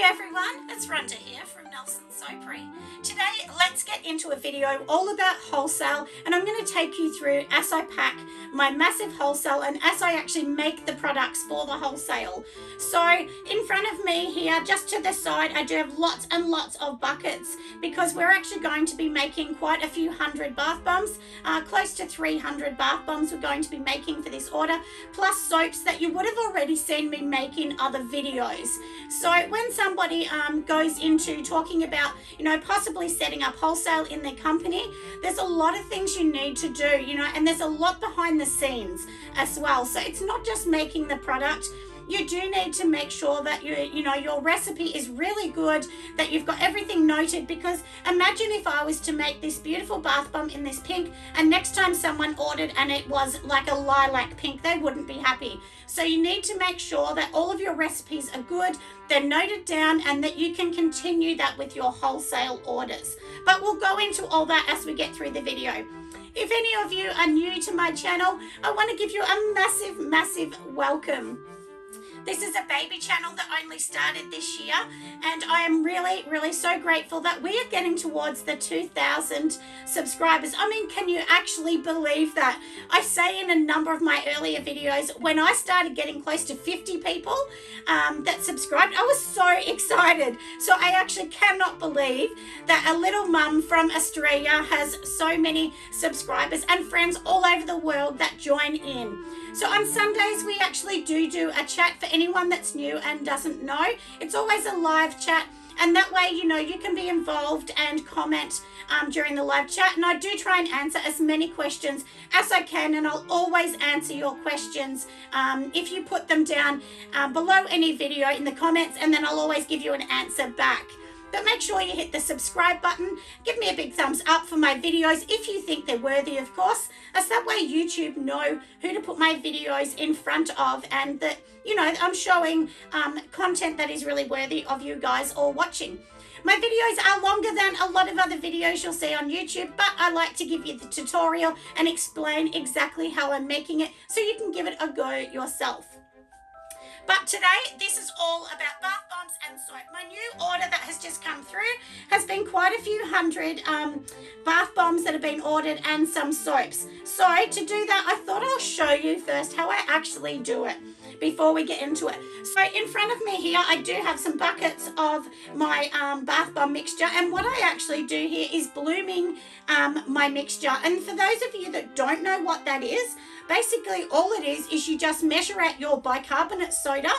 everyone, it's Rhonda here from Nelson Soapery. Today let's get into a video all about wholesale, and I'm going to take you through as I pack my massive wholesale and as I actually make the products for the wholesale. So in front of me here, just to the side, I do have lots and lots of buckets because we're actually going to be making quite a few hundred bath bombs, close to 300 bath bombs we're going to be making for this order, plus soaps that you would have already seen me make in other videos. So when somebody goes into talking about, possibly setting up wholesale in their company, there's a lot of things you need to do, and there's a lot behind the scenes as well. So it's not just making the product. You do need to make sure that your recipe is really good, that you've got everything noted, because imagine if I was to make this beautiful bath bomb in this pink and next time someone ordered and it was like a lilac pink, they wouldn't be happy. So you need to make sure that all of your recipes are good, they're noted down, and that you can continue that with your wholesale orders. But we'll go into all that as we get through the video. If any of you are new to my channel, I want to give you a massive, massive welcome. This is a baby channel that only started this year, and I am really, really so grateful that we are getting towards the 2,000 subscribers. I mean, can you actually believe that? I say in a number of my earlier videos, when I started getting close to 50 people that subscribed, I was so excited. So I actually cannot believe that a little mum from Australia has so many subscribers and friends all over the world that join in. So on Sundays, we actually do a chat for anyone that's new and doesn't know. It's always a live chat, and that way, you can be involved and comment during the live chat. And I do try and answer as many questions as I can, and I'll always answer your questions if you put them down below any video in the comments, and then I'll always give you an answer back. But make sure you hit the subscribe button. Give me a big thumbs up for my videos if you think they're worthy, of course, as that way YouTube know who to put my videos in front of, and that, I'm showing content that is really worthy of you guys all watching. My videos are longer than a lot of other videos you'll see on YouTube, but I like to give you the tutorial and explain exactly how I'm making it so you can give it a go yourself. But today, this is all about bath bombs and soap. My new order that has just come through has been quite a few hundred bath bombs that have been ordered and some soaps. So to do that, I thought I'll show you first how I actually do it before we get into it. So in front of me here, I do have some buckets of my bath bomb mixture. And what I actually do here is blooming my mixture. And for those of you that don't know what that is, basically all it is you just measure out your bicarbonate soda,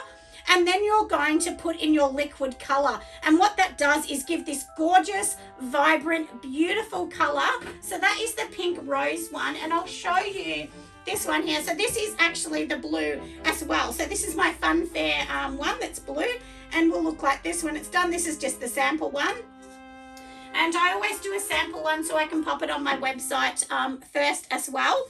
and then you're going to put in your liquid color. And what that does is give this gorgeous, vibrant, beautiful color. So that is the pink rose one, and I'll show you this one here. So this is actually the blue as well. So this is my Funfair one that's blue, and will look like this when it's done. This is just the sample one. And I always do a sample one so I can pop it on my website first as well.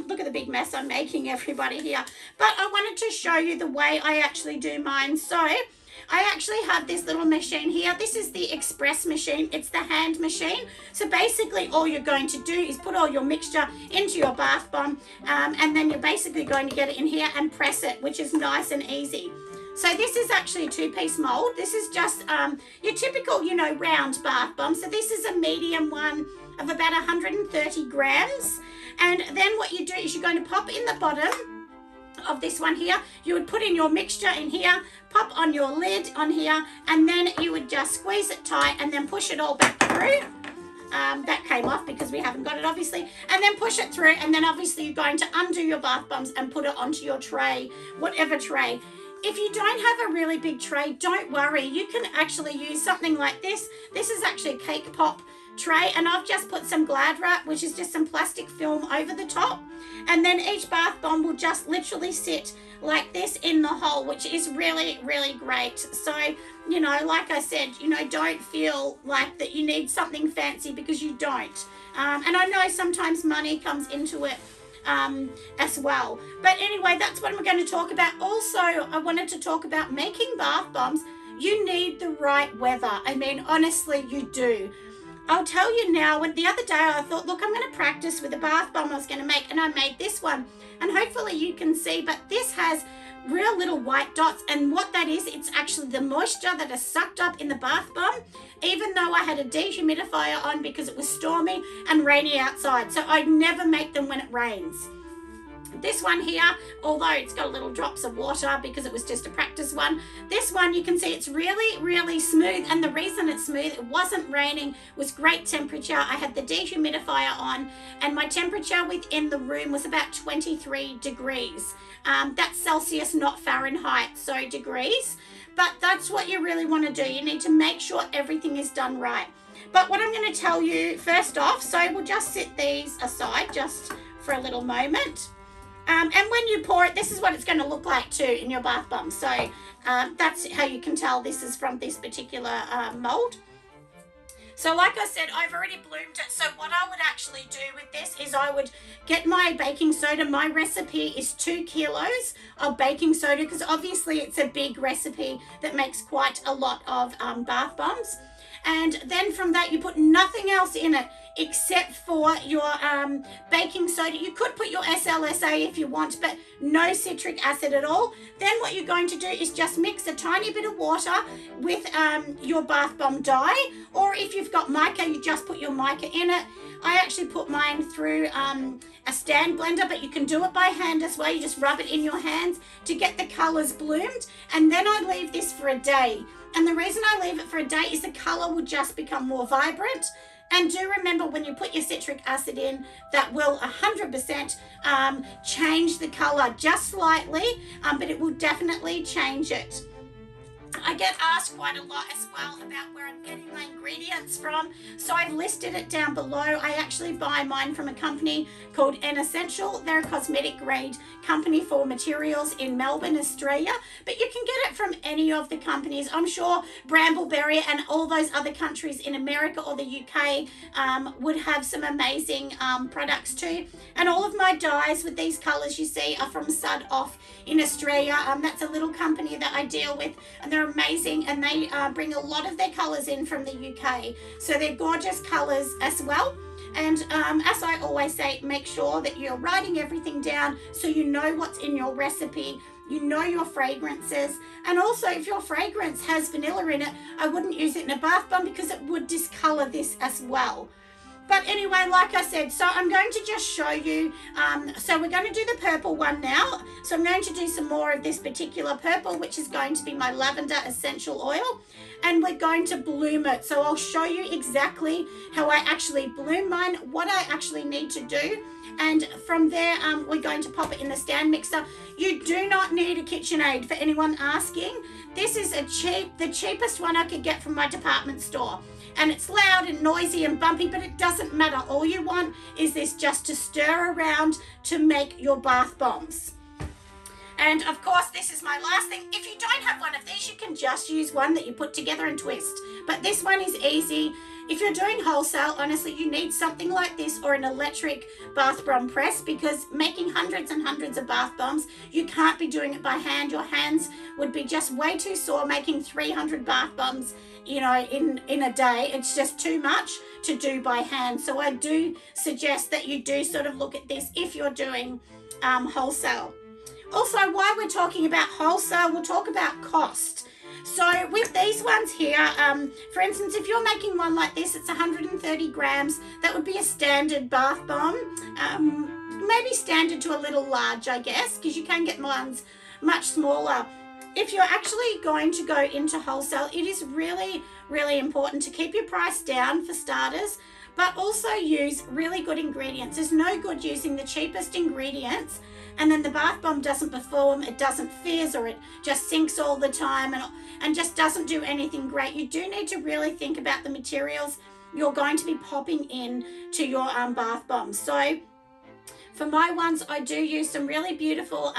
Look at the big mess I'm making, everybody, here. But I wanted to show you the way I actually do mine. So I actually have this little machine here. This is the express machine. It's the hand machine. So basically all you're going to do is put all your mixture into your bath bomb, and then you're basically going to get it in here and press it, which is nice and easy. So this is actually a 2-piece mold. This is just your typical, round bath bomb. So this is a medium one of about 130 grams. And then what you do is you're going to pop in the bottom of this one here. You would put in your mixture in here, pop on your lid on here, and then you would just squeeze it tight and then push it all back through. That came off because we haven't got it, obviously. And then push it through, and then obviously you're going to undo your bath bombs and put it onto your tray, whatever tray. If you don't have a really big tray, don't worry. You can actually use something like this. This is actually a cake pop tray, and I've just put some Glad wrap, which is just some plastic film, over the top, and then each bath bomb will just literally sit like this in the hole, which is really, really great. So like I said, don't feel like that you need something fancy, because you don't, and I know sometimes money comes into it as well. But anyway, that's what I'm going to talk about. Also, I wanted to talk about making bath bombs. You need the right weather. I mean, honestly, you do. I'll tell you now, the other day I thought, look, I'm going to practice with a bath bomb I was going to make, and I made this one, and hopefully you can see, but this has real little white dots, and what that is, it's actually the moisture that is sucked up in the bath bomb, even though I had a dehumidifier on because it was stormy and rainy outside. So I never make them when it rains. This one here, although it's got little drops of water because it was just a practice one, this one you can see it's really smooth, and the reason it's smooth, it wasn't raining, was great temperature. I had the dehumidifier on, and my temperature within the room was about 23 degrees. That's Celsius, not Fahrenheit, so degrees. But that's what you really want to do. You need to make sure everything is done right. But what I'm going to tell you first off, so we'll just sit these aside just for a little moment. And when you pour it, this is what it's going to look like too in your bath bomb. So that's how you can tell this is from this particular mold. So like I said, I've already bloomed it. So what I would actually do with this is I would get my baking soda. My recipe is 2 kilos of baking soda, because obviously it's a big recipe that makes quite a lot of bath bombs. And then from that, you put nothing else in it except for your baking soda. You could put your SLSA if you want, but no citric acid at all. Then what you're going to do is just mix a tiny bit of water with your bath bomb dye, or if you've got mica, you just put your mica in it. I actually put mine through a stand blender, but you can do it by hand as well. You just rub it in your hands to get the colors bloomed, and then I leave this for a day. And the reason I leave it for a day is the color will just become more vibrant. And do remember, when you put your citric acid in, that will 100% change the color just slightly, but it will definitely change it. I get asked quite a lot as well about where I'm getting my ingredients from, so I've listed it down below. I actually buy mine from a company called N Essential. They're a cosmetic grade company for materials in Melbourne, Australia, but you can get it from any of the companies. I'm sure Brambleberry and all those other countries in America or the UK would have some amazing products too. And all of my dyes with these colors you see are from Sud Off in Australia. That's a little company that I deal with, and they're amazing, and they bring a lot of their colors in from the UK, so they're gorgeous colors as well. And as I always say, make sure that you're writing everything down so you know what's in your recipe, you know your fragrances. And also, if your fragrance has vanilla in it, I wouldn't use it in a bath bomb because it would discolor this as well. But anyway, like I said, so I'm going to just show you, so we're going to do the purple one now. So I'm going to do some more of this particular purple, which is going to be my lavender essential oil, and we're going to bloom it. So I'll show you exactly how I actually bloom mine, what I actually need to do. And from there, we're going to pop it in the stand mixer. You do not need a KitchenAid, for anyone asking. This is the cheapest one I could get from my department store. And it's loud and noisy and bumpy, but it doesn't matter. All you want is this just to stir around to make your bath bombs. And of course, this is my last thing. If you don't have one of these, you can just use one that you put together and twist. But this one is easy. If you're doing wholesale, honestly, you need something like this or an electric bath bomb press, because making hundreds and hundreds of bath bombs, you can't be doing it by hand. Your hands would be just way too sore making 300 bath bombs, you know, in a day. It's just too much to do by hand. So I do suggest that you do sort of look at this if you're doing wholesale. Also, while we're talking about wholesale, we'll talk about cost. So with these ones here, for instance, if you're making one like this, it's 130 grams. That would be a standard bath bomb. Maybe standard to a little large, I guess, because you can get ones much smaller. If you're actually going to go into wholesale, it is really, really important to keep your price down for starters, but also use really good ingredients. There's no good using the cheapest ingredients and then the bath bomb doesn't perform, it doesn't fizz, or it just sinks all the time and just doesn't do anything great. You do need to really think about the materials you're going to be popping in to your bath bombs. So for my ones, I do use some really beautiful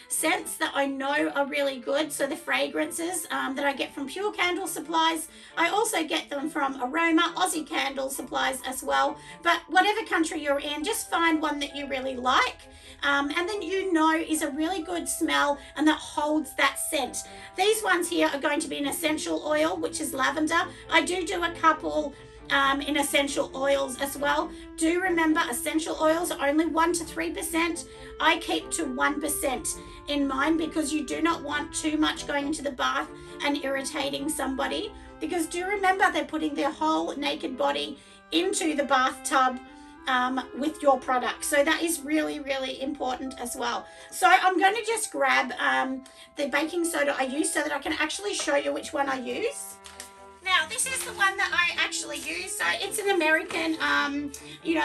scents that I know are really good. So the fragrances that I get from Pure Candle Supplies, I also get them from Aroma, Aussie Candle Supplies as well. But whatever country you're in, just find one that you really like. And then you know is a really good smell and that holds that scent. These ones here are going to be an essential oil, which is lavender. I do a couple in essential oils as well. Do remember, essential oils are only 1 to 3%. I keep to 1% in mine because you do not want too much going into the bath and irritating somebody, because do remember they're putting their whole naked body into the bathtub with your product. So that is really, really important as well. So I'm going to just grab the baking soda I use so that I can actually show you which one I use. Now, this is the one that I actually use. So it's an American,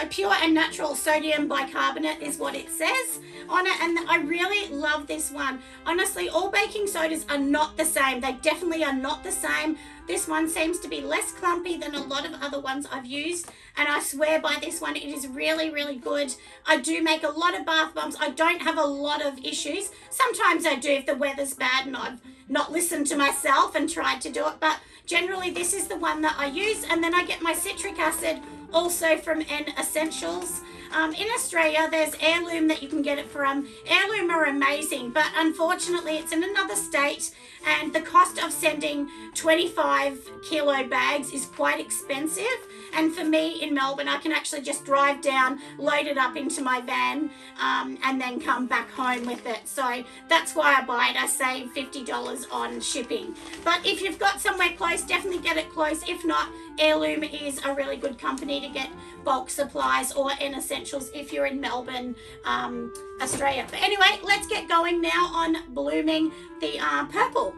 pure and natural sodium bicarbonate is what it says on it. And I really love this one. Honestly, all baking sodas are not the same. They definitely are not the same. This one seems to be less clumpy than a lot of other ones I've used. And I swear by this one, it is really, really good. I do make a lot of bath bombs. I don't have a lot of issues. Sometimes I do if the weather's bad and I've not listened to myself and tried to do it. But generally, this is the one that I use. And then I get my citric acid also from Essentials. In Australia, there's Heirloom that you can get it from. Heirloom are amazing, but unfortunately, it's in another state, and the cost of sending 25 kilo bags is quite expensive. And for me in Melbourne, I can actually just drive down, load it up into my van, and then come back home with it. So that's why I buy it. I save $50 on shipping. But if you've got somewhere close, definitely get it close. If not, Heirloom is a really good company to get bulk supplies, or Essentials if you're in Melbourne, Australia. But anyway, let's get going now on blooming the purple.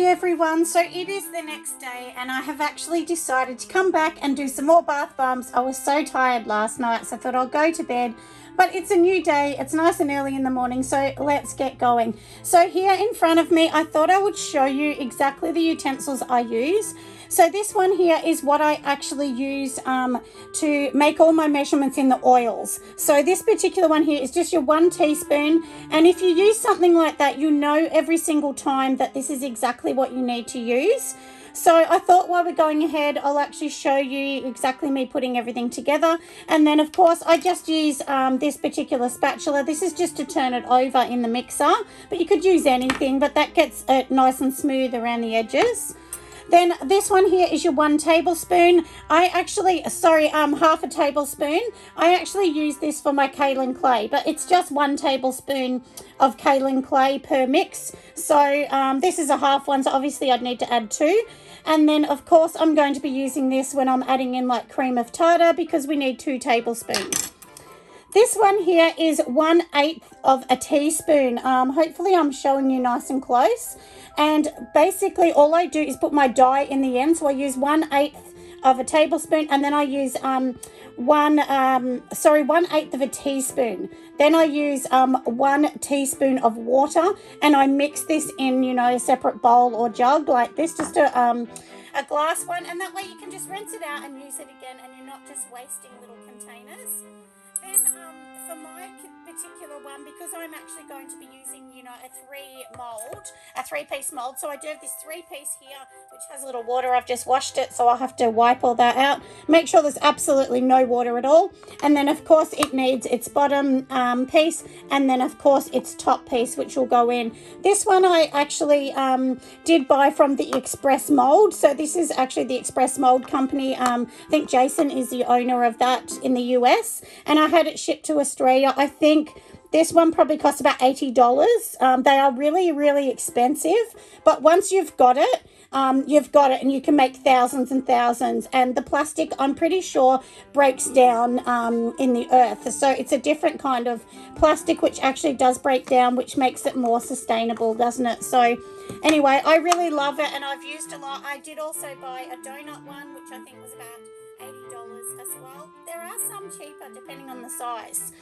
Everyone, so it is the next day and I have actually decided to come back and do some more bath bombs. I was so tired last night, so I thought I'll go to bed, but it's a new day. It's nice and early in the morning, so let's get going. So here in front of me, I thought I would show you exactly the utensils I use. So this one here is what I actually use to make all my measurements in the oils. So this particular one here is just your 1 teaspoon. And if you use something like that, you know every single time that this is exactly what you need to use. So I thought while we're going ahead, I'll actually show you exactly me putting everything together. And then of course, I just use this particular spatula. This is just to turn it over in the mixer, but you could use anything, but that gets it nice and smooth around the edges. Then this one here is your 1 tablespoon. half a tablespoon. I actually use this for my kaolin clay, but it's just 1 tablespoon of kaolin clay per mix. So this is a half one, so obviously I'd need to add 2. And then of course I'm going to be using this when I'm adding in like cream of tartar, because we need 2 tablespoons. This one here is 1/8 of a teaspoon. Hopefully I'm showing you nice and close. And basically all I do is put my dye in the end. So I use 1/8 of a tablespoon, and then I use 1/8 of a teaspoon. Then I use 1 teaspoon of water, and I mix this in, a separate bowl or jug like this, just a glass one, and that way you can just rinse it out and use it again, and you're not just wasting little containers. Then for my particular one, because I'm actually going to be using, a 3-piece mold. So I do have this 3-piece here, which has a little water. I've just washed it, so I'll have to wipe all that out. Make sure there's absolutely no water at all. And then of course it needs its bottom piece, and then of course its top piece, which will go in. This one I actually did buy from the Express Mold. So this is actually the Express Mold company. I think Jason is the owner of that in the US, and I had it shipped to Australia. I think this one probably costs about $80. They are really, really expensive, but once you've got it, and you can make thousands and thousands. And the plastic, I'm pretty sure, breaks down in the earth. So it's a different kind of plastic, which actually does break down, which makes it more sustainable, doesn't it? So anyway, I really love it, and I've used a lot. I did also buy a donut one, which I think was about $80. $8 as well. There are some cheaper depending on the size.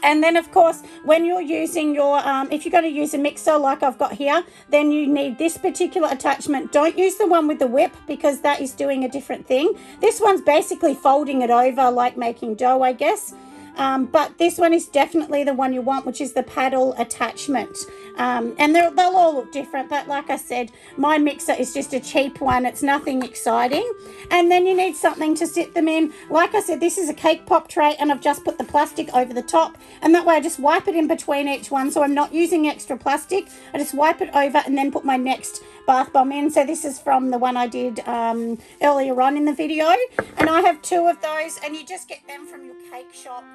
And then, of course, when you're using your, if you're going to use a mixer like I've got here, then you need this particular attachment. Don't use the one with the whip because that is doing a different thing. This one's basically folding it over like making dough, I guess. But this one is definitely the one you want, which is the paddle attachment. And they'll all look different, but like I said, my mixer is just a cheap one. It's nothing exciting. And then you need something to sit them in. Like I said, this is a cake pop tray, and I've just put the plastic over the top, and that way I just wipe it in between each one, so I'm not using extra plastic. I just wipe it over and then put my next bath bomb in. So this is from the one I did earlier on in the video, and I have 2 of those, and you just get them from your cake shop.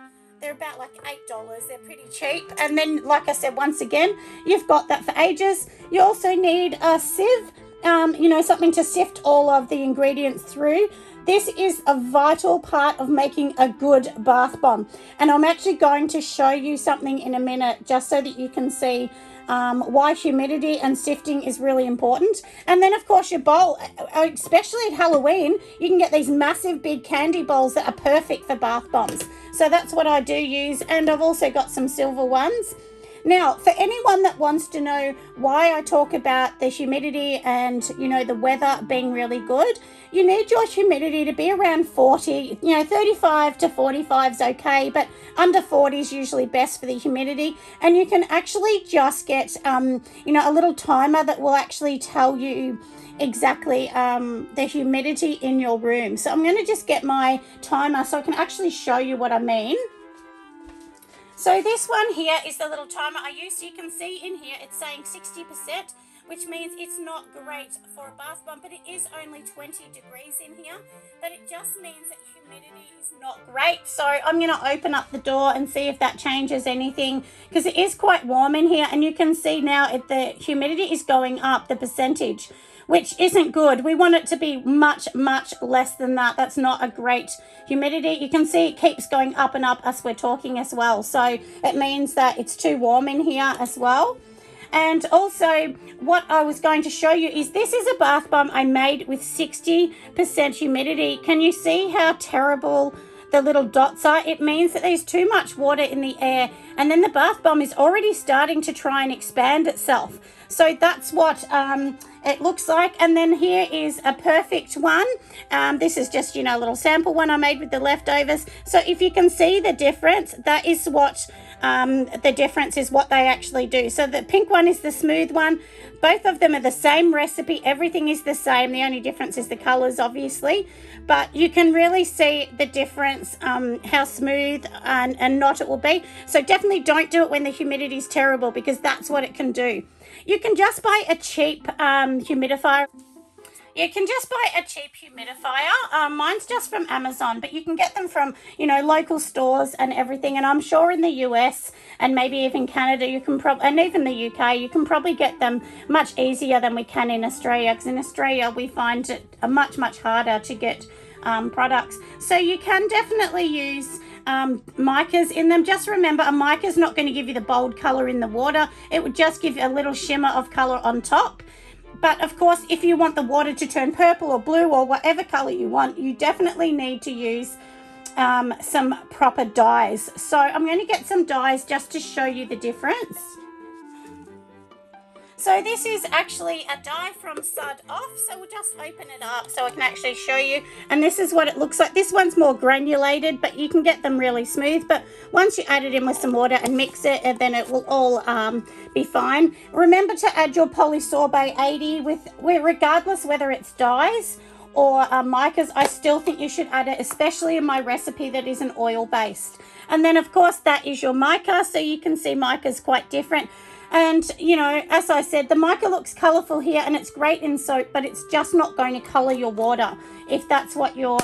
They're about like $8. They're pretty cheap. And then, like I said, once again, you've got that for ages. You also need a sieve, something to sift all of the ingredients through. This is a vital part of making a good bath bomb. And I'm actually going to show you something in a minute just so that you can see why humidity and sifting is really important. And then, of course, your bowl, especially at Halloween, you can get these massive big candy bowls that are perfect for bath bombs. So that's what I do use, and I've also got some silver ones. Now, for anyone that wants to know why I talk about the humidity and, the weather being really good, you need your humidity to be around 40, 35 to 45 is okay, but under 40 is usually best for the humidity. And you can actually just get, a little timer that will actually tell you exactly the humidity in your room. So I'm going to just get my timer so I can actually show you what I mean. So this one here is the little timer I use. So you can see in here it's saying 60%, which means it's not great for a bath bomb, but it is only 20 degrees in here. But it just means that humidity is not great. So I'm going to open up the door and see if that changes anything, because it is quite warm in here, and you can see now the humidity is going up, the percentage, which isn't good. We want it to be much, much less than that. That's not a great humidity. You can see it keeps going up and up as we're talking as well. So it means that it's too warm in here as well. And also what I was going to show you is this is a bath bomb I made with 60% humidity. Can you see how terrible the little dots are? It means that there's too much water in the air, and then the bath bomb is already starting to try and expand itself. So that's what it looks like. And then here is a perfect one. This is just, a little sample one I made with the leftovers. So if you can see the difference, that is what the difference is, what they actually do. So the pink one is the smooth one. Both of them are the same recipe. Everything is the same. The only difference is the colors, obviously. But you can really see the difference, how smooth and not it will be. So definitely don't do it when the humidity is terrible, because that's what it can do. You can just buy a cheap humidifier. Mine's just from Amazon, but you can get them from, local stores and everything. And I'm sure in the US and maybe even Canada, you can and even the UK, you can probably get them much easier than we can in Australia, because in Australia we find it much, much harder to get products. So you can definitely use micas in them. Just remember, a mica is not going to give you the bold color in the water. It would just give you a little shimmer of color on top. But of course, if you want the water to turn purple or blue or whatever color you want, you definitely need to use some proper dyes. So I'm going to get some dyes just to show you the difference. So this is actually a dye from Sud Off. So we'll just open it up so I can actually show you. And this is what it looks like. This one's more granulated, but you can get them really smooth. But once you add it in with some water and mix it, and then it will all be fine. Remember to add your polysorbate 80 regardless whether it's dyes or micas. I still think you should add it, especially in my recipe that isn't oil based. And then of course that is your mica. So you can see mica is quite different. And, as I said, the mica looks colourful here and it's great in soap, but it's just not going to colour your water if that's what you're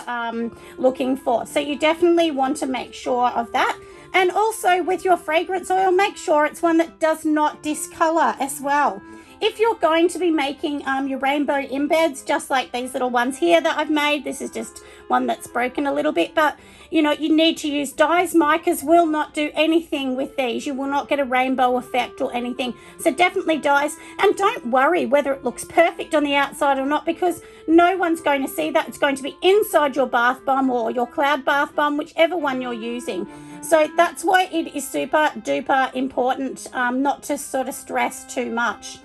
looking for. So you definitely want to make sure of that. And also with your fragrance oil, make sure it's one that does not discolour as well. if you're going to be making your rainbow embeds, just like these little ones here that I've made, this is just one that's broken a little bit, but you know, you need to use dyes. Micas will not do anything with these. You will not get a rainbow effect or anything. So definitely dyes. And don't worry whether it looks perfect on the outside or not, because no one's going to see that. It's going to be inside your bath bomb or your cloud bath bomb, whichever one you're using. So that's why it is super duper important not to sort of stress too much.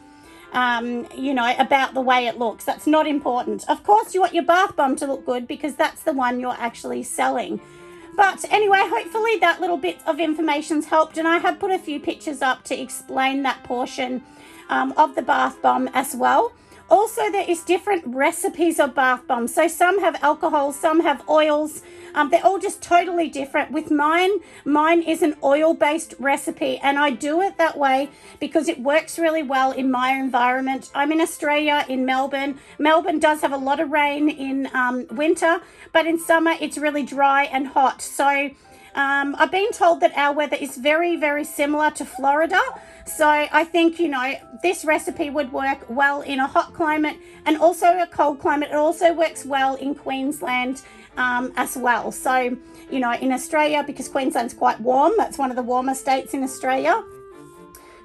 You know, about the way it looks. That's not important. Of course, you want your bath bomb to look good because that's the one you're actually selling. But anyway, hopefully that little bit of information's helped, and I have put a few pictures up to explain that portion of the bath bomb as well. Also, there is different recipes of bath bombs. So some have alcohol, some have oils. They're all just totally different. With mine is an oil-based recipe, and I do it that way because it works really well in my environment. I'm in Australia, in Melbourne. Melbourne does have a lot of rain in winter, but in summer it's really dry and hot. So I've been told that our weather is very, very similar to Florida. So I think, you know, this recipe would work well in a hot climate and also a cold climate. It also works well in Queensland as well. So, you know, in Australia, because Queensland's quite warm, that's one of the warmer states in Australia.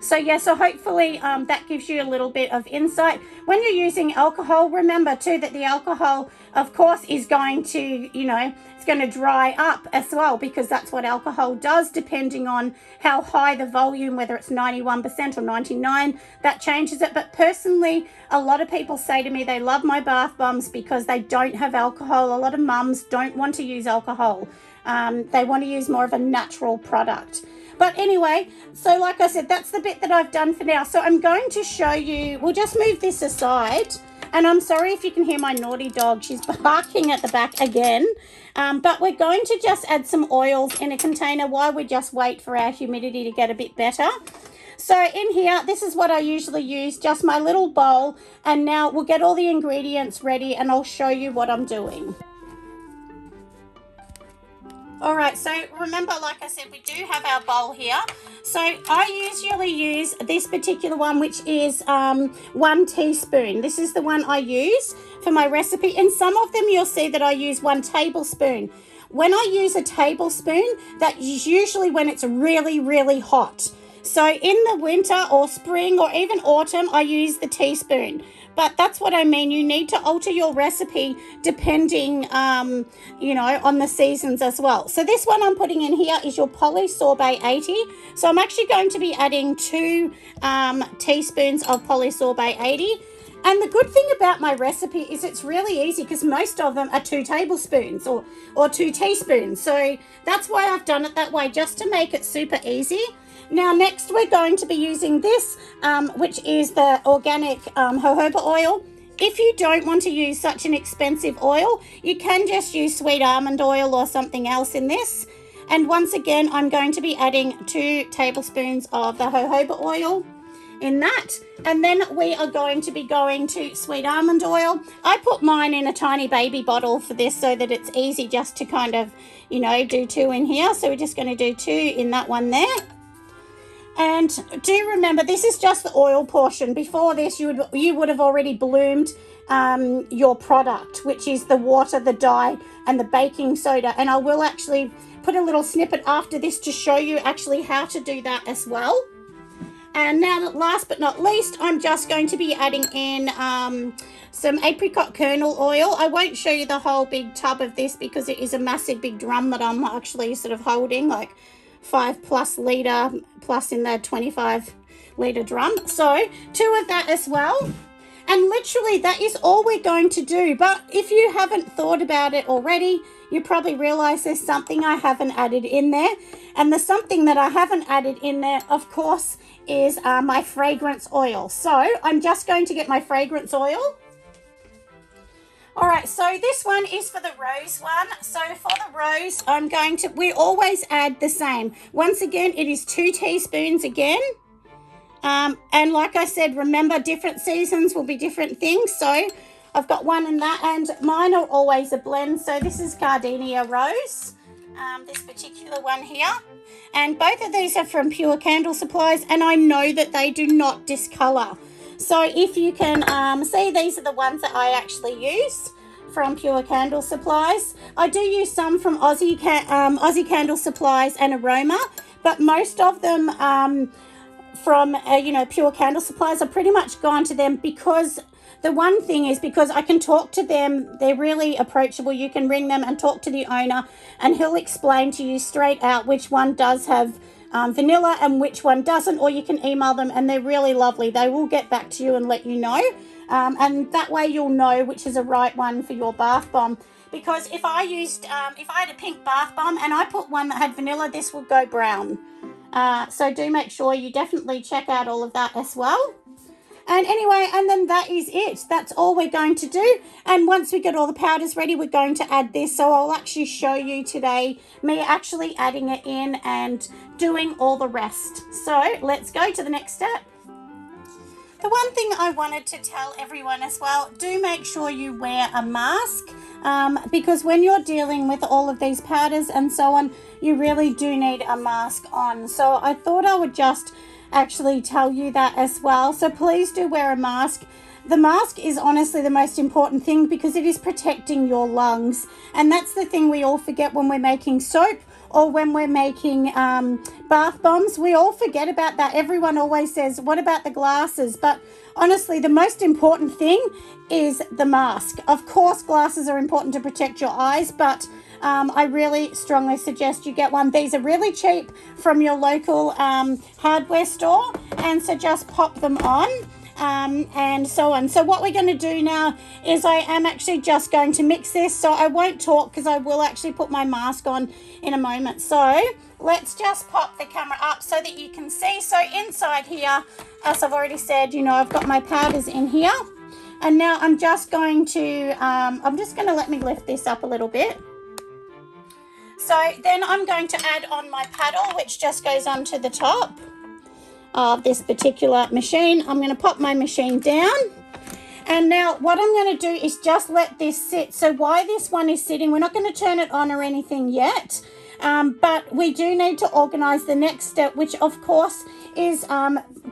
So yeah, so hopefully that gives you a little bit of insight. When you're using alcohol, remember too that the alcohol, of course, is going to, you know, it's going to dry up as well, because that's what alcohol does, depending on how high the volume, whether it's 91% or 99, that changes it. But personally, a lot of people say to me they love my bath bombs because they don't have alcohol. A lot of mums don't want to use alcohol. They want to use more of a natural product. But anyway, so like I said, that's the bit that I've done for now. So I'm going to show you, we'll just move this aside. And I'm sorry if you can hear my naughty dog. She's barking at the back again. But we're going to just add some oils in a container while we just wait for our humidity to get a bit better. So in here, this is what I usually use, just my little bowl. And now we'll get all the ingredients ready and I'll show you what I'm doing. All right, so remember, like I said, we do have our bowl here. So I usually use this particular one, which is 1 teaspoon. This is the one I use for my recipe. In some of them, you'll see that I use 1 tablespoon. When I use a tablespoon, that is usually when it's really, really hot. So in the winter or spring or even autumn, I use the teaspoon. But that's what I mean. You need to alter your recipe depending, you know, on the seasons as well. So this one I'm putting in here is your polysorbate 80. So I'm actually going to be adding 2 teaspoons of polysorbate 80. And the good thing about my recipe is it's really easy because most of them are 2 tablespoons or 2 teaspoons. So that's why I've done it that way, just to make it super easy. Now, next we're going to be using this, which is the organic jojoba oil. If you don't want to use such an expensive oil, you can just use sweet almond oil or something else in this. And once again, I'm going to be adding 2 tablespoons of the jojoba oil in that. And then we are going to be going to sweet almond oil. I put mine in a tiny baby bottle for this so that it's easy just to kind of, you know, do 2 in here. So we're just going to do 2 in that one there. And do remember, this is just the oil portion. Before this, you would have already bloomed your product, which is the water, the dye, and the baking soda. And I will actually put a little snippet after this to show you actually how to do that as well. And now, last but not least, I'm just going to be adding in some apricot kernel oil. I won't show you the whole big tub of this because it is a massive big drum that I'm actually sort of holding, like 5+ litre plus in the 25 litre drum. So 2 of that as well. And literally that is all we're going to do. But if you haven't thought about it already, you probably realize there's something I haven't added in there. And the something that I haven't added in there, of course, is my fragrance oil. So I'm just going to get my fragrance oil. All right, so this one is for the rose one. So for the rose, we always add the same. Once again, it is 2 teaspoons again. And like I said, remember, different seasons will be different things. So I've got 1 in that, and mine are always a blend. So this is Gardenia Rose, this particular one here. And both of these are from Pure Candle Supplies, and I know that they do not discolor. So if you can see, these are the ones that I actually use from Pure Candle Supplies. I do use some from Aussie Candle Supplies and Aroma, but most of them from Pure Candle Supplies, I've pretty much gone to them because the one thing is, because I can talk to them, they're really approachable. You can ring them and talk to the owner and he'll explain to you straight out which one does have vanilla and which one doesn't, or you can email them and they're really lovely. They will get back to you and let you know, and that way you'll know which is a right one for your bath bomb. Because if I had a pink bath bomb and I put one that had vanilla, this would go brown. So do make sure you definitely check out all of that as well. And anyway, and then that is it. That's all we're going to do. And once we get all the powders ready, we're going to add this. So I'll actually show you today me actually adding it in and doing all the rest. So let's go to the next step. The one thing I wanted to tell everyone as well, do make sure you wear a mask, because when you're dealing with all of these powders and so on, you really do need a mask on. So I thought I would just actually tell you that as well. So please do wear a mask. The mask is honestly the most important thing because it is protecting your lungs. And that's the thing we all forget when we're making soap or when we're making bath bombs. We all forget about that. Everyone always says, what about the glasses? But honestly, the most important thing is the mask. Of course, glasses are important to protect your eyes, but I really strongly suggest you get one. These are really cheap from your local hardware store, and so just pop them on and so on. So what we're going to do now is I am actually just going to mix this, so I won't talk because I will actually put my mask on in a moment. So let's just pop the camera up so that you can see. So inside here, as I've already said, I've got my powders in here, and now I'm just going to let me lift this up a little bit. So then I'm going to add on my paddle, which just goes onto the top of this particular machine. I'm going to pop my machine down. And now what I'm going to do is just let this sit. So while this one is sitting, we're not going to turn it on or anything yet. But we do need to organize the next step, which of course is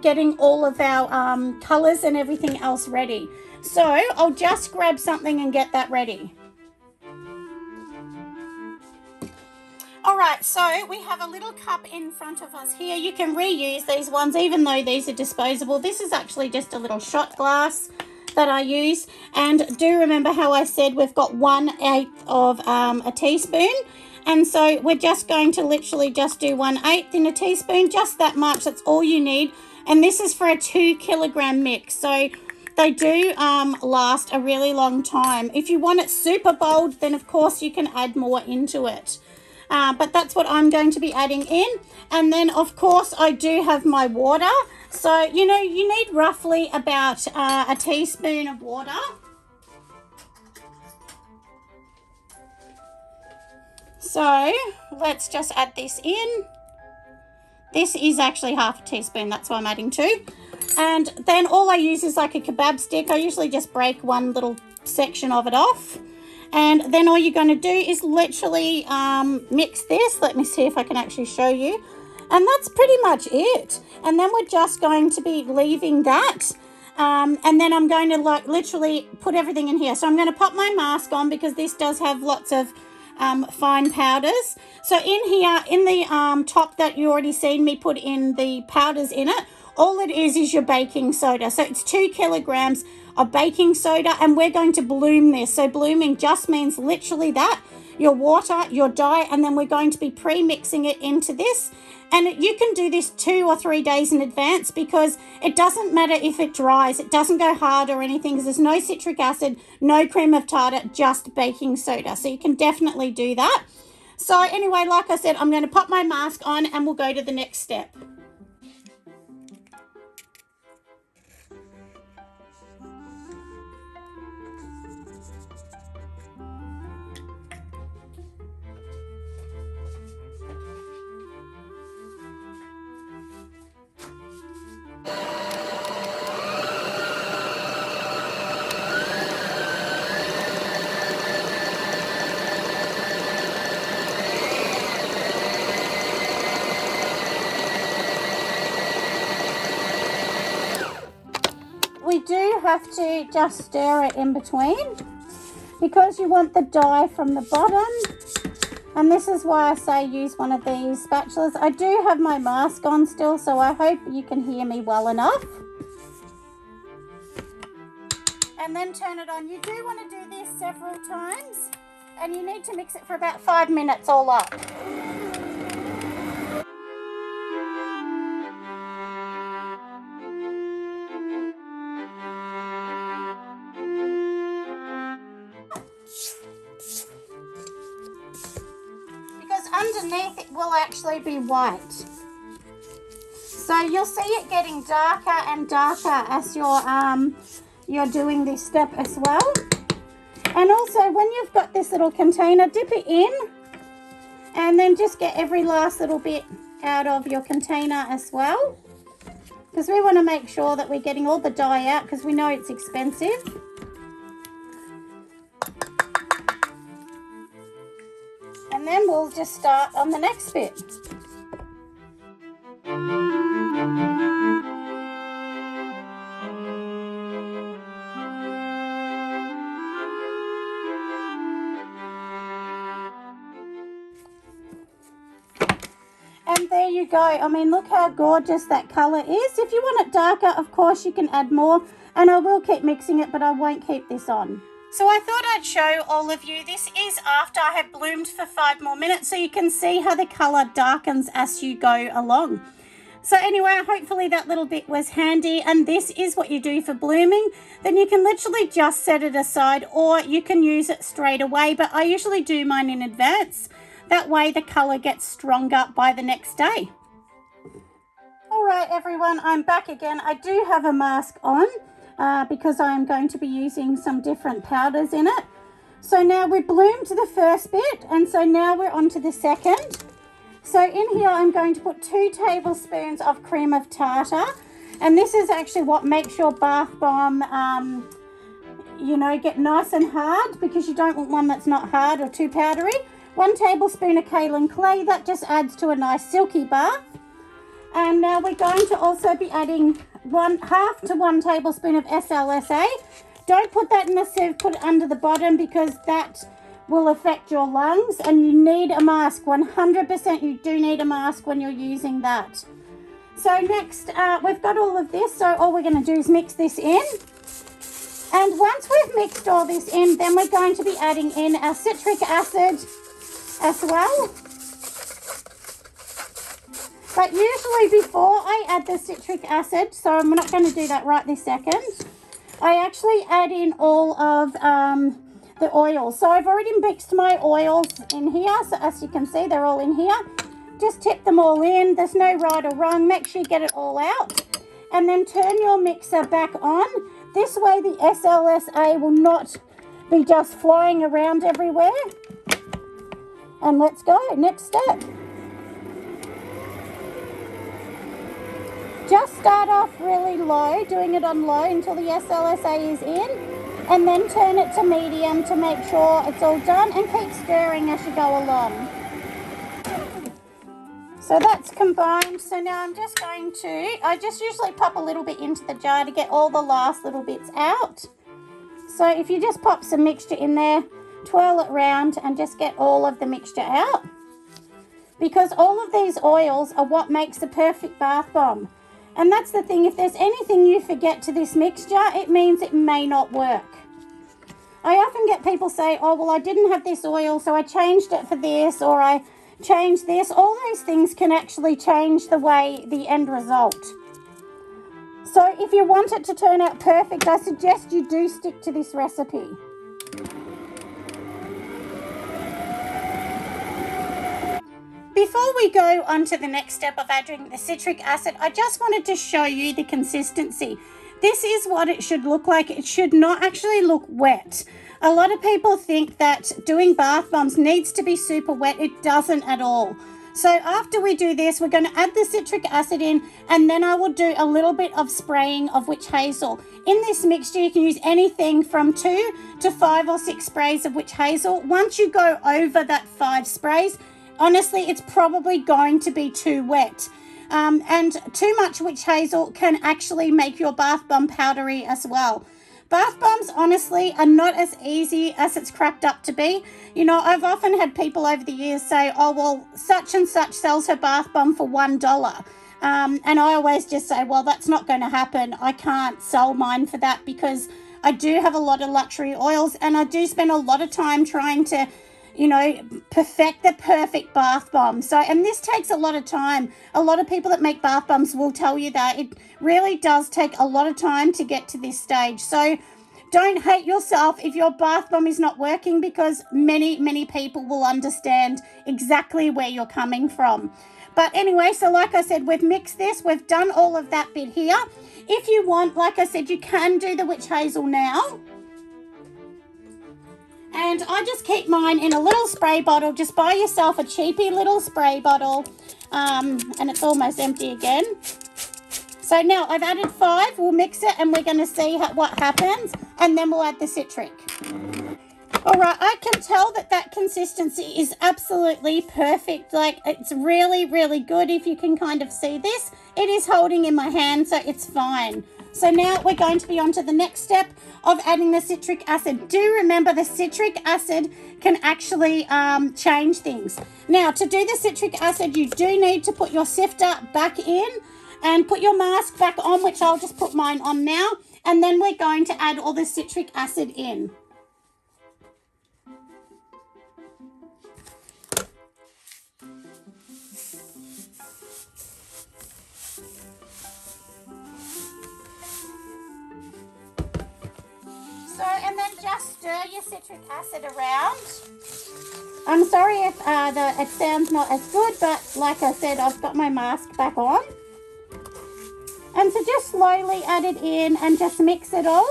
getting all of our colors and everything else ready. So I'll just grab something and get that ready. All right, so we have a little cup in front of us here. You can reuse these ones, even though these are disposable. This is actually just a little shot glass that I use. And do remember how I said we've got 1/8 of a teaspoon. And so we're just going to literally just do 1/8 in a teaspoon, just that much. That's all you need. And this is for a 2 kilogram mix. So they do last a really long time. If you want it super bold, then of course you can add more into it. But that's what I'm going to be adding in. And then, of course, I do have my water. So, you need roughly about a teaspoon of water. So, let's just add this in. This is actually half a teaspoon. That's what I'm adding to. And then all I use is like a kebab stick. I usually just break one little section of it off. And then all you're going to do is literally mix this. Let me see if I can actually show you. And that's pretty much it. And then we're just going to be leaving that. And then I'm going to literally put everything in here. So I'm going to pop my mask on because this does have lots of fine powders. So in here, in the top that you already seen me put in the powders in it, all it is your baking soda. So it's 2 kilograms of baking soda, and we're going to bloom this. So blooming just means literally that, your water, your dye, and then we're going to be pre-mixing it into this. And you can do this 2 or 3 days in advance because it doesn't matter if it dries. It doesn't go hard or anything because there's no citric acid, no cream of tartar, just baking soda. So you can definitely do that. So anyway, like I said, I'm going to pop my mask on and we'll go to the next step. have to just stir it in between because you want the dye from the bottom. And this is why I say use one of these spatulas. I do have my mask on still, so I hope you can hear me well enough. And then turn it on. You do want to do this several times, and you need to mix it for about 5 minutes all up. Underneath it will actually be white, so you'll see it getting darker and darker as you're doing this step as well. And also, when you've got this little container, dip it in and then just get every last little bit out of your container as well, because we want to make sure that we're getting all the dye out, because we know it's expensive. And then we'll just start on the next bit. And there you go. I mean, look how gorgeous that colour is. If you want it darker, of course, you can add more. And I will keep mixing it, but I won't keep this on. So I thought I'd show all of you. This is after I have bloomed for 5 more minutes, so you can see how the colour darkens as you go along. So anyway, hopefully that little bit was handy, and this is what you do for blooming. Then you can literally just set it aside, or you can use it straight away, but I usually do mine in advance. That way the colour gets stronger by the next day. All right, everyone, I'm back again. I do have a mask on. Because I'm going to be using some different powders in it. So now we've bloomed the first bit, and so now we're on to the second. So in here I'm going to put 2 tablespoons of cream of tartar, and this is actually what makes your bath bomb, get nice and hard, because you don't want one that's not hard or too powdery. 1 tablespoon of kaolin clay, that just adds to a nice silky bath. And now we're going to also be adding 1/2 to 1 tablespoon of SLSA. Don't put that in the sieve, put it under the bottom, because that will affect your lungs, and you need a mask. 100% you do need a mask when you're using that. So next, we've got all of this, so all we're going to do is mix this in. And once we've mixed all this in, then we're going to be adding in our citric acid as well. But usually before I add the citric acid, so I'm not going to do that right this second, I actually add in all of the oils. So I've already mixed my oils in here. So as you can see, they're all in here. Just tip them all in. There's no right or wrong. Make sure you get it all out. And then turn your mixer back on. This way the SLSA will not be just flying around everywhere. And let's go. Next step. Just start off really low, doing it on low until the SLSA is in, and then turn it to medium to make sure it's all done, and keep stirring as you go along. So that's combined. So now I'm just going to, I just usually pop a little bit into the jar to get all the last little bits out. So if you just pop some mixture in there, twirl it round and just get all of the mixture out. Because all of these oils are what makes the perfect bath bomb. And that's the thing, if there's anything you forget to this mixture, it means it may not work. I often get people say, oh, well, I didn't have this oil, so I changed it for this, or I changed this. All those things can actually change the way, the end result. So if you want it to turn out perfect, I suggest you do stick to this recipe. Before we go on to the next step of adding the citric acid, I just wanted to show you the consistency. This is what it should look like. It should not actually look wet. A lot of people think that doing bath bombs needs to be super wet. It doesn't at all. So after we do this, we're going to add the citric acid in, and then I will do a little bit of spraying of witch hazel. In this mixture, you can use anything from 2 to 5 or 6 sprays of witch hazel. Once you go over that 5 sprays, honestly, it's probably going to be too wet. And too much witch hazel can actually make your bath bomb powdery as well. Bath bombs, honestly, are not as easy as it's cracked up to be. You know, I've often had people over the years say, oh, well, such and such sells her bath bomb for $1. And I always just say, well, that's not going to happen. I can't sell mine for that because I do have a lot of luxury oils and I do spend a lot of time trying to, you know, perfect the perfect bath bomb. So, and this takes a lot of time. A lot of people that make bath bombs will tell you that it really does take a lot of time to get to this stage. So don't hate yourself if your bath bomb is not working, because many people will understand exactly where you're coming from. But anyway, so like I said, we've mixed this. We've done all of that bit here. If you want, like I said, you can do the witch hazel now. And I just keep mine in a little spray bottle. Just buy yourself a cheapy little spray bottle. And it's almost empty again. So now I've added 5. We'll mix it and we're going to see what happens. And then we'll add the citric. All right, I can tell that consistency is absolutely perfect. Like, it's really, really good. If you can kind of see this, it is holding in my hand, so it's fine. So now we're going to be on to the next step of adding the citric acid. Do remember the citric acid can actually change things. Now, to do the citric acid, you do need to put your sifter back in and put your mask back on, which I'll just put mine on now. And then we're going to add all the citric acid in. So, and then just stir your citric acid around. I'm sorry if it sounds not as good, but like I said, I've got my mask back on. And so just slowly add it in and just mix it all.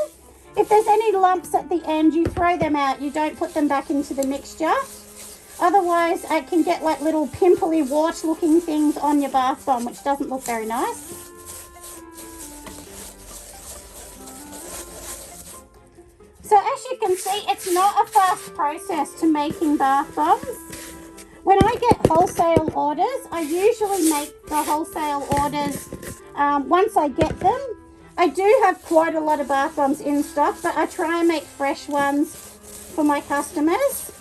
If there's any lumps at the end, you throw them out. You don't put them back into the mixture. Otherwise, it can get like little pimply wart looking things on your bath bomb, which doesn't look very nice. So as you can see, it's not a fast process to making bath bombs. When I get wholesale orders, I usually make the wholesale orders once I get them. I do have quite a lot of bath bombs in stock, but I try and make fresh ones for my customers.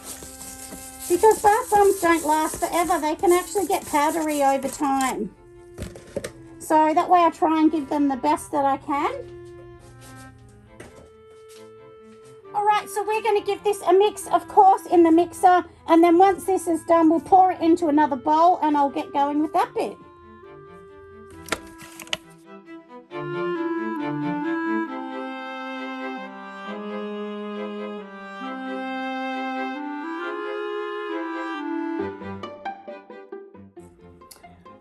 Because bath bombs don't last forever. They can actually get powdery over time. So that way I try and give them the best that I can. Alright, so we're going to give this a mix, of course, in the mixer. And then once this is done, we'll pour it into another bowl and I'll get going with that bit.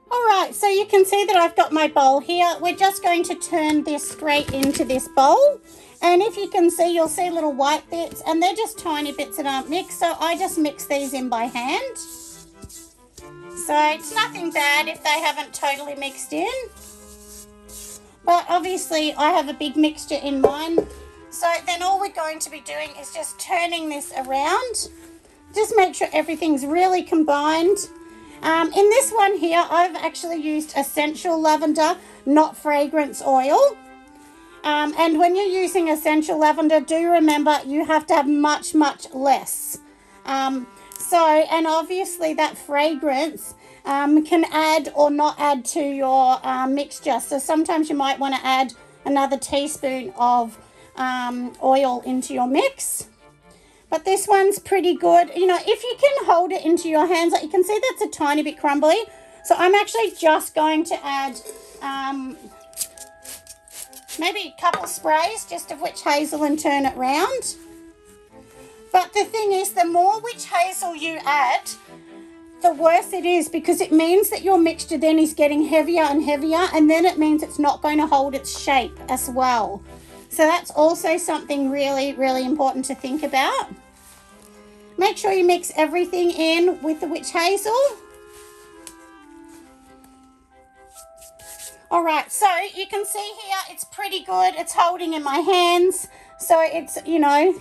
Alright, so you can see that I've got my bowl here. We're just going to turn this straight into this bowl. And if you can see, you'll see little white bits, and they're just tiny bits that aren't mixed. So I just mix these in by hand. So it's nothing bad if they haven't totally mixed in. But obviously I have a big mixture in mine. So then all we're going to be doing is just turning this around. Just make sure everything's really combined. In this one here, I've actually used essential lavender, not fragrance oil. And when you're using essential lavender, do remember you have to have much less. And obviously that fragrance can add or not add to your mixture. So sometimes you might want to add another teaspoon of oil into your mix. But this one's pretty good. You know, if you can hold it into your hands, like you can see that's a tiny bit crumbly. So I'm actually just going to add maybe a couple sprays just of witch hazel and turn it round. But the thing is, the more witch hazel you add, the worse it is, because it means that your mixture then is getting heavier and heavier, and then it means it's not going to hold its shape as well. So that's also something really important to think about. Make sure you mix everything in with the witch hazel. All right, so you can see here it's pretty good. It's holding in my hands. So it's, you know,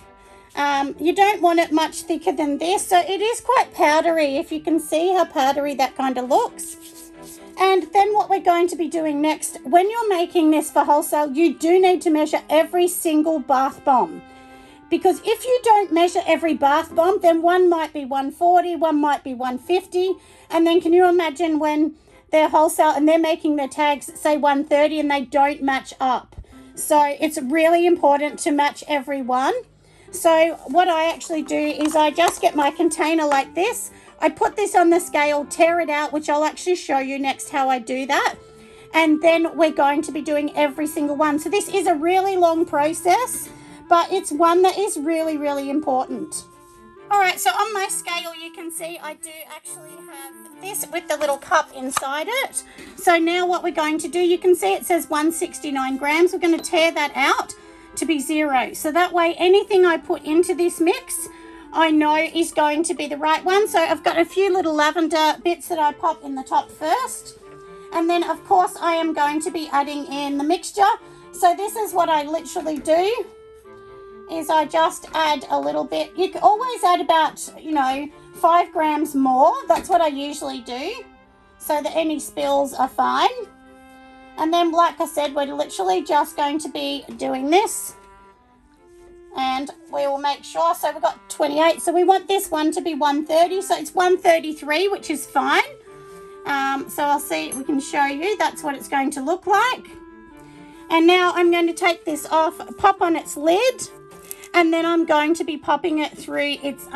you don't want it much thicker than this. So it is quite powdery. If you can see how powdery that kind of looks. And then what we're going to be doing next, when you're making this for wholesale, you do need to measure every single bath bomb. Because if you don't measure every bath bomb, then one might be 140, one might be 150. And then can you imagine when they're wholesale and they're making their tags, say 130, and they don't match up? So it's really important to match every one. So what I actually do is I just get my container like this. I put this on the scale, tear it out, which I'll actually show you next how I do that. And then we're going to be doing every single one. So this is a really long process, but it's one that is really, really important. All right, so on my scale, you can see I do actually have this with the little cup inside it. So now what we're going to do, you can see it says 169 grams. We're going to tear that out to be 0. So that way, anything I put into this mix, I know is going to be the right one. So I've got a few little lavender bits that I pop in the top first. And then, of course, I am going to be adding in the mixture. So this is what I literally do. Is I just add a little bit. You can always add about, 5 grams more. That's what I usually do, so that any spills are fine. And then, like I said, we're literally just going to be doing this. And we will make sure, so we've got 28. So we want this one to be 130. So it's 133, which is fine. So I'll see, we can show you. That's what it's going to look like. And now I'm going to take this off, pop on its lid. And then I'm going to be popping it through its,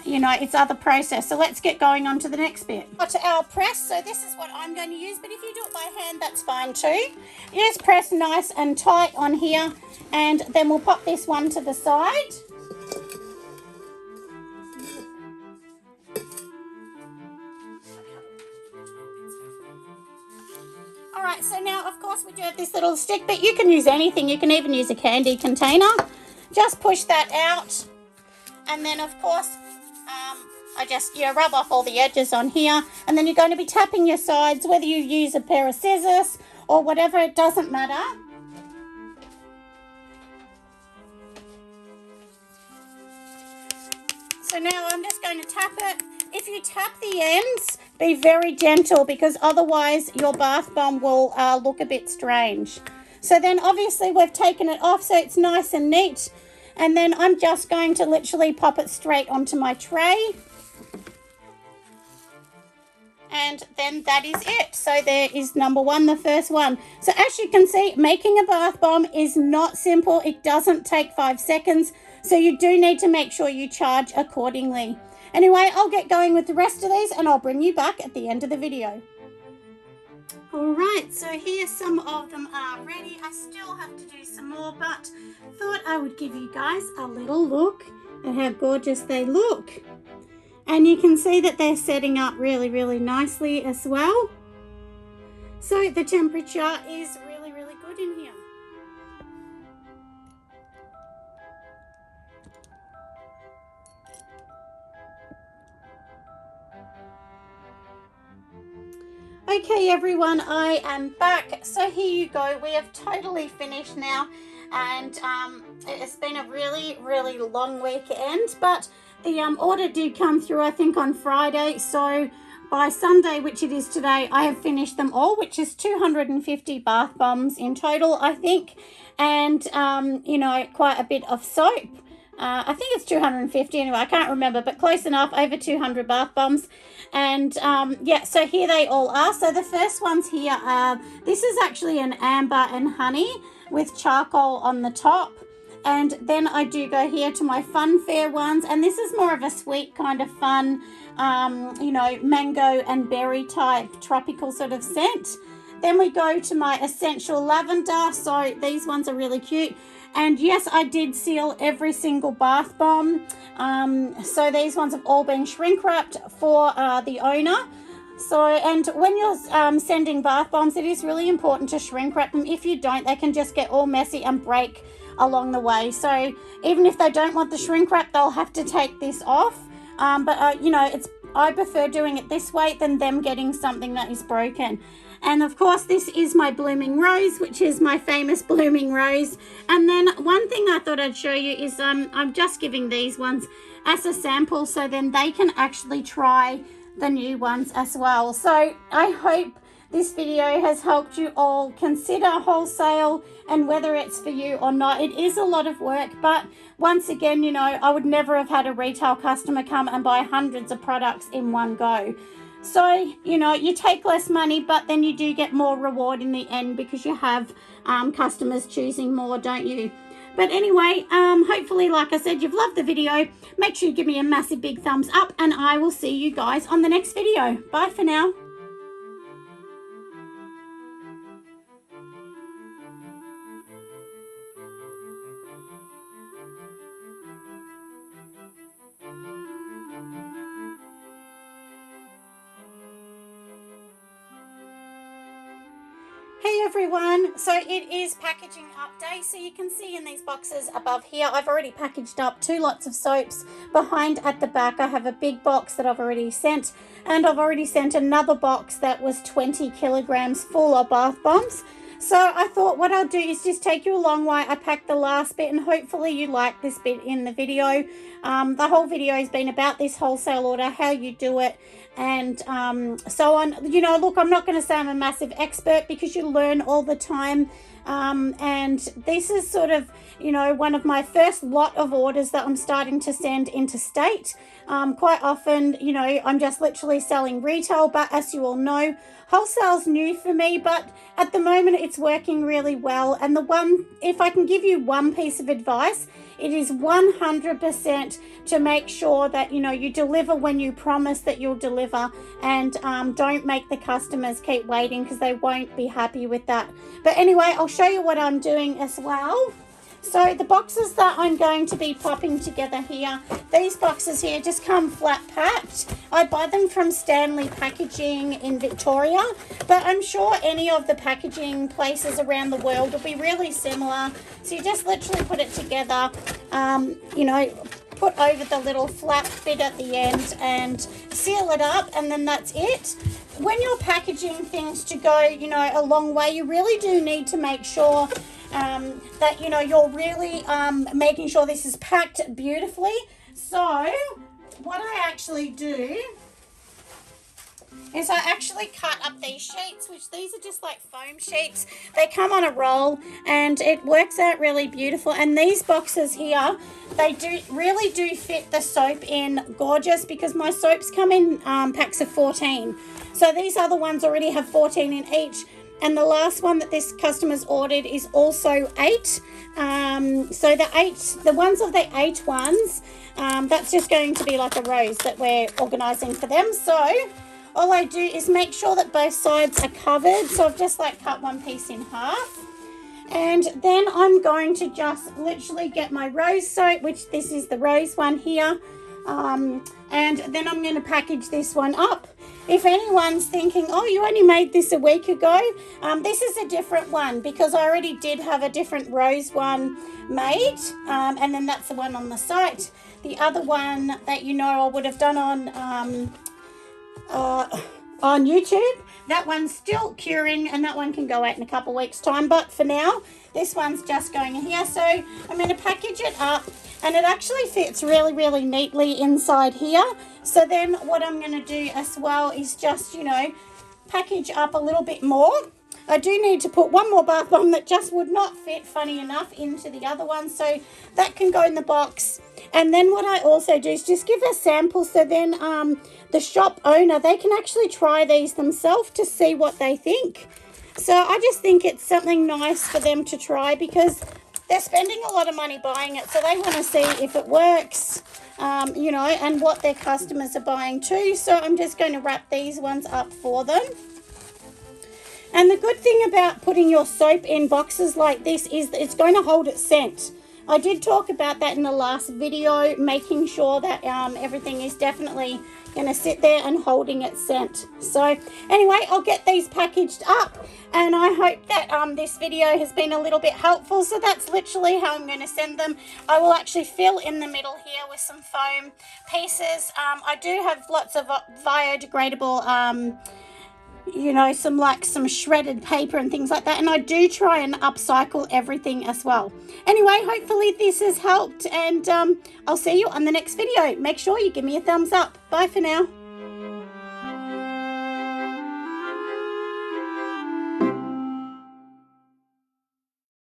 its other process. So let's get going on to the next bit. To our press, so this is what I'm going to use, but if you do it by hand, that's fine too. You just press nice and tight on here, and then we'll pop this one to the side. All right, so now, of course, we do have this little stick, but you can use anything. You can even use a candy container. Just push that out, and then of course I just rub off all the edges on here, and then you're going to be tapping your sides, whether you use a pair of scissors or whatever, it doesn't matter. So now I'm just going to tap it. If you tap the ends, be very gentle, because otherwise your bath bomb will look a bit strange. So then obviously we've taken it off, so it's nice and neat. And then I'm just going to literally pop it straight onto my tray. And then that is it. So there is number one, the first one. So as you can see, making a bath bomb is not simple. It doesn't take 5 seconds. So you do need to make sure you charge accordingly. Anyway, I'll get going with the rest of these and I'll bring you back at the end of the video. Alright, so here some of them are ready. I still have to do some more, but thought I would give you guys a little look at how gorgeous they look. And you can see that they're setting up really, really nicely as well. So the temperature is really, really good in here. Okay everyone, I am back. So here you go. We have totally finished now, and it has been a really, really long weekend, but the order did come through, I think, on Friday. So by Sunday, which it is today, I have finished them all, which is 250 bath bombs in total, I think, and quite a bit of soap. I think it's 250 anyway, I can't remember, but close enough, over 200 bath bombs. And so here they all are. So the first ones here are, this is actually an amber and honey with charcoal on the top. And then I do go here to my fun fair ones, and this is more of a sweet kind of fun, mango and berry type tropical sort of scent. Then we go to my essential lavender. So these ones are really cute. And yes, I did seal every single bath bomb. So these ones have all been shrink wrapped for the owner. So, and when you're sending bath bombs, it is really important to shrink wrap them. If you don't, they can just get all messy and break along the way. So even if they don't want the shrink wrap, they'll have to take this off. I prefer doing it this way than them getting something that is broken. And of course, this is my blooming rose, which is my famous blooming rose. And then one thing I thought I'd show you is I'm just giving these ones as a sample, so then they can actually try the new ones as well. So I hope this video has helped you all consider wholesale and whether it's for you or not. It is a lot of work, but once again, you know, I would never have had a retail customer come and buy hundreds of products in one go. So, you know, you take less money, but then you do get more reward in the end because you have customers choosing more, don't you? But anyway, hopefully, like I said, you've loved the video. Make sure you give me a massive big thumbs up, and I will see you guys on the next video. Bye for now. Hey everyone, so it is packaging up day. So you can see in these boxes above here, I've already packaged up 2 lots of soaps. Behind at the back I have a big box that I've already sent, and I've already sent another box that was 20 kilograms full of bath bombs. So I thought what I'll do is just take you along while I pack the last bit, and hopefully you like this bit in the video. The whole video has been about this wholesale order, how you do it, and so on. You know, look, I'm not going to say I'm a massive expert because you learn all the time. And this is sort of, you know, one of my first lot of orders that I'm starting to send interstate. Quite often, you know, I'm just literally selling retail, but as you all know, wholesale's new for me, but at the moment it's working really well. And if I can give you one piece of advice, it is 100% to make sure that, you know, you deliver when you promise that you'll deliver, and don't make the customers keep waiting because they won't be happy with that. But anyway, I'll show you what I'm doing as well. So the boxes that I'm going to be popping together here, these boxes here just come flat packed. I buy them from Stanley Packaging in Victoria, but I'm sure any of the packaging places around the world will be really similar. So you just literally put it together, you know, put over the little flap bit at the end and seal it up, and then that's it. When you're packaging things to go, you know, a long way, you really do need to make sure that, you know, you're really making sure this is packed beautifully. So what I actually do is I actually cut up these sheets, which these are just like foam sheets. They come on a roll and it works out really beautiful. And these boxes here, they really do fit the soap in gorgeous, because my soaps come in packs of 14. So these other ones already have 14 in each. And the last one that this customer's ordered is also 8. So the ones of the 8 ones, that's just going to be like a rose that we're organising for them. So all I do is make sure that both sides are covered. So I've just like cut one piece in half. And then I'm going to just literally get my rose soap, which this is the rose one here. And then I'm going to package this one up. If anyone's thinking, oh, you only made this a week ago, this is a different one because I already did have a different rose one made, and then that's the one on the site. The other one that, you know, I would have done on YouTube, that one's still curing, and that one can go out in a couple of weeks' time. But for now, this one's just going in here. So I'm going to package it up, and it actually fits really, really neatly inside here. So then what I'm going to do as well is just, you know, package up a little bit more. I do need to put one more bath bomb that just would not fit, funny enough, into the other one. So that can go in the box. And then what I also do is just give a sample. So then the shop owner, they can actually try these themselves to see what they think. So I just think it's something nice for them to try because they're spending a lot of money buying it. So they want to see if it works, you know, and what their customers are buying too. So I'm just going to wrap these ones up for them. And the good thing about putting your soap in boxes like this is that it's going to hold its scent. I did talk about that in the last video, making sure that everything is definitely going to sit there and holding its scent. So anyway, I'll get these packaged up, and I hope that this video has been a little bit helpful. So that's literally how I'm going to send them. I will actually fill in the middle here with some foam pieces. I do have lots of biodegradable you know, some shredded paper and things like that, and I do try and upcycle everything as well. Anyway, hopefully this has helped, and I'll see you on the next video. Make sure you give me a thumbs up. Bye for now.